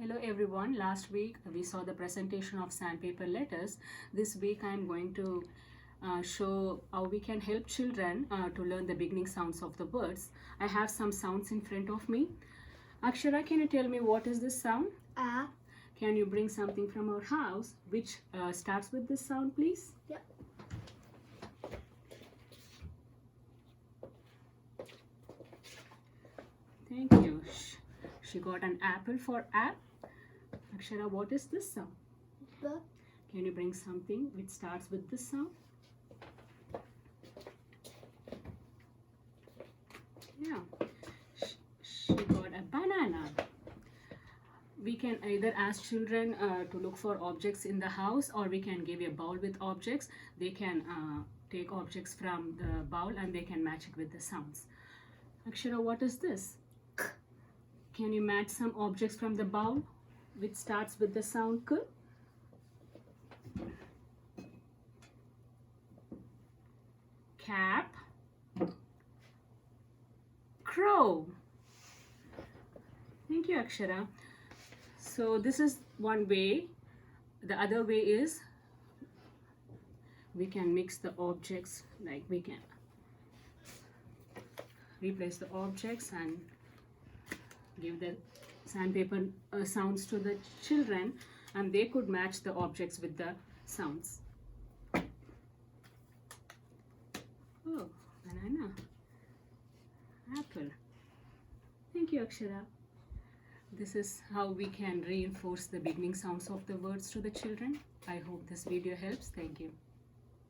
Hello everyone. Last week we saw the presentation of sandpaper letters. This week I am going to show how we can help children to learn the beginning sounds of the words. I have some sounds in front of me. Akshara, can you tell me what is this sound? A. Can you bring something from our house which starts with this sound, please? Yep. Thank you. She got an apple for app. Akshara, what is this sound? B. Can you bring something which starts with this sound? Yeah. She got a banana. We can either ask children to look for objects in the house, or we can give a bowl with objects. They can take objects from the bowl and they can match it with the sounds. Akshara, what is this? K. Can you match some objects from the bowl which starts with the sound K? Cap. Crow. Thank you, Akshara. So this is one way. The other way is we can mix the objects, like we can replace the objects and give the sandpaper sounds to the children, and they could match the objects with the sounds. Oh, banana, apple. Thank you, Akshara. This is how we can reinforce the beginning sounds of the words to the children. I hope this video helps. Thank you.